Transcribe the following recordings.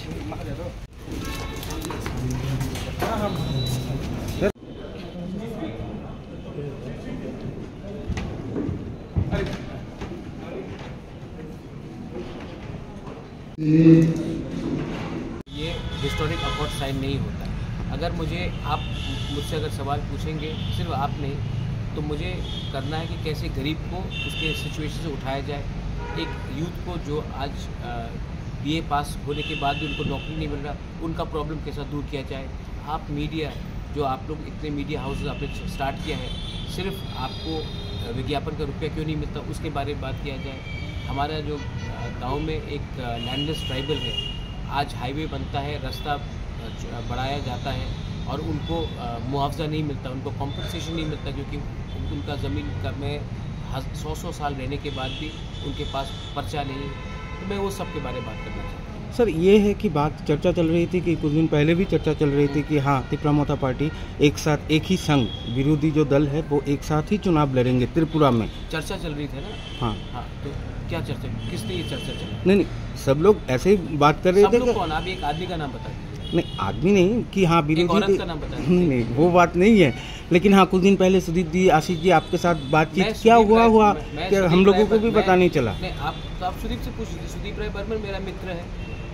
ये historic accord sign नहीं होता। अगर आप मुझसे अगर सवाल पूछेंगे, सिर्फ आप नहीं, तो मुझे करना है कि कैसे गरीब को उसके सिचुएशन से उठाया जाए। एक यूथ को जो आज बीए पास होने के बाद भी उनको नौकरी नहीं मिल रहा, उनका प्रॉब्लम कैसा दूर किया जाए। आप मीडिया, जो आप लोग इतने मीडिया हाउसेज आपने स्टार्ट किया है, सिर्फ आपको विज्ञापन का रुपया क्यों नहीं मिलता, उसके बारे में बात किया जाए। हमारा जो गांव में एक लैंडलेस ट्राइबल है, आज हाईवे बनता है, रास्ता बढ़ाया जाता है और उनको मुआवजा नहीं मिलता, उनको कॉम्पनसेशन नहीं मिलता, क्योंकि उनका ज़मीन का में 100 साल रहने के बाद भी उनके पास पर्चा नहीं है। तो मैं वो सब के बारे में बात करना चाहता हूँ। सर, ये है कि बात चर्चा चल रही थी कि कुछ दिन पहले भी चर्चा चल रही थी कि हाँ, तिपरा मोथा पार्टी एक साथ, एक ही संघ, विरोधी जो दल है वो एक साथ ही चुनाव लड़ेंगे त्रिपुरा में। चर्चा चल रही थी ना? हाँ हाँ, तो क्या चर्चा, किसने ये चर्चा चला? नहीं, सब लोग ऐसे ही बात कर रहे थे। सब लोग कौन? आप एक आदमी का नाम बता दीजिए। नहीं, आदमी नहीं कि हाँ विरोधी, औरत का नाम बता दीजिए। नहीं, वो बात नहीं है। लेकिन हाँ, कुछ दिन पहले सुदीप जी, आशीष जी आपके साथ बातचीत क्या हुआ क्या हम लोगों को भी पता नहीं चला। नहीं, आप सुदीप से पूछ लीजिए। सुदीप राय बर्मन मेरा मित्र है।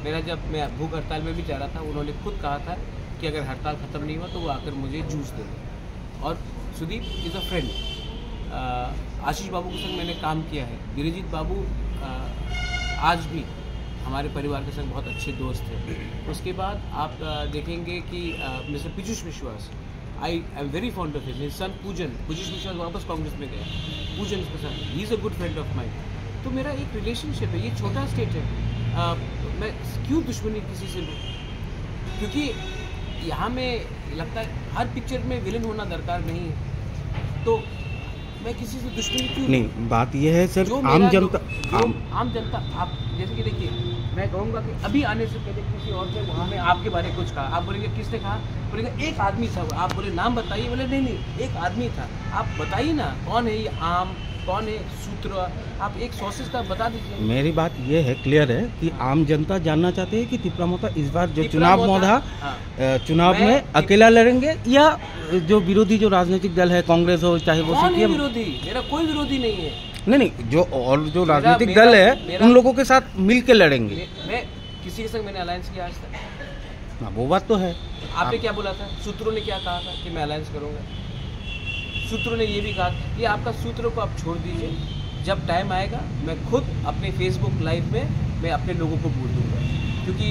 मेरा जब मैं भूख हड़ताल में भी जा रहा था, उन्होंने खुद कहा था कि अगर हड़ताल ख़त्म नहीं हुआ तो वो आकर मुझे जूस दे। और सुदीप इज़ अ फ्रेंड। आशीष बाबू के संग मैंने काम किया है। वीरजीत बाबू आज भी हमारे परिवार के संग बहुत अच्छे दोस्त हैं। उसके बाद आप देखेंगे कि मिस्टर पीयूष विश्वास, I am very fond of his son पूजन। पीयूष विश्वास वापस कांग्रेस में गया, पूजन उसके साथ, he is a good friend of mine. तो मेरा एक रिलेशनशिप है। ये छोटा स्टेट है, मैं क्यों दुश्मनी किसी से लूँ? क्योंकि यहाँ में लगता है हर पिक्चर में विलन होना दरकार नहीं है, तो मैं किसी से दुश्मनी क्यों? नहीं, बात यह है सर, आम जनता, आप जैसे कि देखिए, मैं कहूँगा कि अभी आने से पहले किसी और ने वहाँ में आपके बारे में कुछ कहा, आप बोलेंगे किसने कहा? बोलेंगे एक आदमी था। आप बोले नाम बताइए, बोले नहीं, एक आदमी था। आप बताइए ना कौन है ये आम, कौन है सूत्र, आप एक सोर्सेज का बता दीजिए। मेरी बात ये है, क्लियर है कि आम जनता जानना चाहते हैं कि तिपरा मोथा इस बार जो चुनाव में अकेला लड़ेंगे या जो विरोधी जो राजनीतिक दल है, कांग्रेस हो चाहे वो सीपीएम। विरोधी, मेरा कोई विरोधी नहीं है। नहीं, जो राजनीतिक दल है उन लोगों के साथ मिल के लड़ेंगे। मैं किसी के संग मैंने अलायंस किया आज तक? हाँ, वो बात तो है। आपने क्या बोला था? सूत्रों ने क्या कहा था कि मैं अलायंस करूंगा? सूत्रों ने ये भी कहा, ये आपका सूत्रों को आप छोड़ दीजिए। जब टाइम आएगा मैं खुद अपने फेसबुक लाइव में मैं अपने लोगों को बोल दूंगा। क्योंकि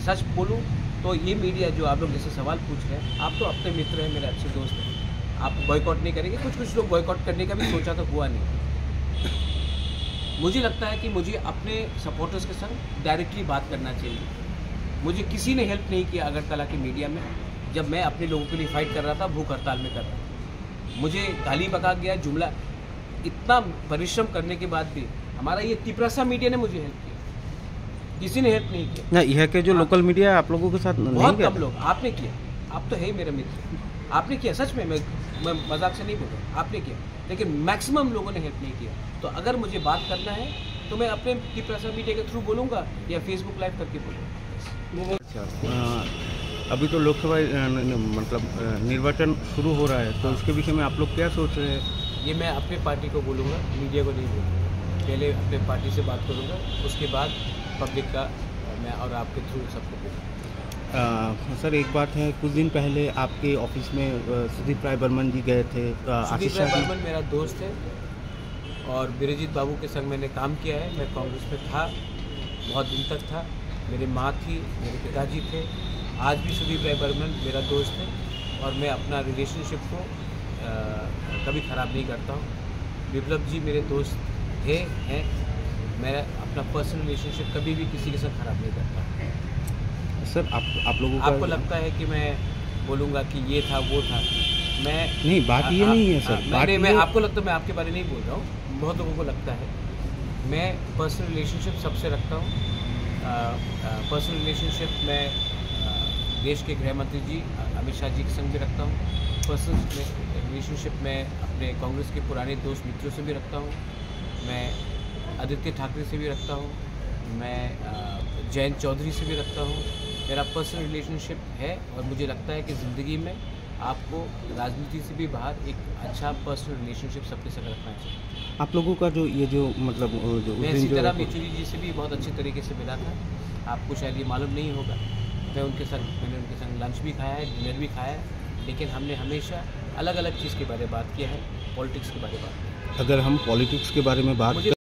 सच बोलूं तो ये मीडिया जो आप लोग जैसे सवाल पूछ रहे हैं, आप तो अपने मित्र हैं, मेरे अच्छे दोस्त हैं, आप बॉयकॉट नहीं करेंगे। कुछ लोग बॉयकॉट करने का भी सोचा तो हुआ नहीं। मुझे लगता है कि मुझे अपने सपोर्टर्स के संग डायरेक्टली बात करना चाहिए। मुझे किसी ने हेल्प नहीं किया अगरतला की मीडिया में, जब मैं अपने लोगों के लिए फाइट कर रहा था, भूख हड़ताल में कर रहा था। मुझे गाली बका गया, जुमला, इतना परिश्रम करने के बाद भी हमारा ये तिपरासा मीडिया ने मुझे हेल्प किया, किसी ने हेल्प नहीं किया। ना, यह के जो लोकल मीडिया है आप लोगों के साथ बहुत कम लोग, आपने किया, आप तो है मेरा मित्र, आपने किया। सच में मैं मजाक से नहीं बोल रहा, आपने किया, लेकिन मैक्सिमम लोगों ने हेल्प नहीं किया। तो अगर मुझे बात करना है तो मैं अपने तिपरासा मीडिया के थ्रू बोलूँगा या फेसबुक लाइव करके बोलूँगा। अभी तो लोकसभा मतलब निर्वाचन शुरू हो रहा है, तो इसके विषय में आप लोग क्या सोच रहे हैं? ये मैं अपने पार्टी को बोलूँगा, मीडिया को नहीं बोलूँगा। पहले अपने पार्टी से बात करूँगा, उसके बाद पब्लिक का मैं और आपके थ्रू सबको बोलूँगा। सर, एक बात है, कुछ दिन पहले आपके ऑफिस में सुदीप राय बर्मन जी गए थे। सुदीप राय बर्मन मेरा दोस्त है और वीरजीत बाबू के संग मैंने काम किया है। मैं कांग्रेस में था, बहुत दिन तक था। मेरी माँ थी, मेरे पिताजी थे। आज भी सुदीप राय बर्मन मेरा दोस्त है और मैं अपना रिलेशनशिप को कभी ख़राब नहीं करता हूँ। विप्लव जी मेरे दोस्त थे, हैं। मैं अपना पर्सनल रिलेशनशिप कभी भी किसी के साथ ख़राब नहीं करता। सर, आप लोगों आपको लगता है कि मैं बोलूँगा कि ये था वो था? मैं नहीं, बात ये नहीं है सर। मैं आपको लगता है मैं आपके बारे नहीं बोल रहा हूँ, बहुत लोगों को लगता है। मैं पर्सनल रिलेशनशिप सबसे रखता हूँ। पर्सनल रिलेशनशिप मैं देश के गृह मंत्री जी अमित शाह जी के संग भी रखता हूँ। पर्सनल रिलेशनशिप मैं अपने कांग्रेस के पुराने दोस्त मित्रों से भी रखता हूँ। मैं आदित्य ठाकरे से भी रखता हूँ। मैं जयंत चौधरी से भी रखता हूँ। मेरा पर्सनल रिलेशनशिप है और मुझे लगता है कि ज़िंदगी में आपको राजनीति से भी बाहर एक अच्छा पर्सनल रिलेशनशिप सबके साथ रखना चाहिए। आप लोगों का जो ये जो मतलब जो मैं सीताराम येचुरी जी से भी बहुत अच्छे तरीके से मिला था। आपको शायद ये मालूम नहीं होगा, मैंने उनके संग लंच भी खाया है, डिनर भी खाया है, लेकिन हमने हमेशा अलग अलग चीज़ के बारे में बात किया है, पॉलिटिक्स के बारे में बात किया है। अगर हम पॉलिटिक्स के बारे में बात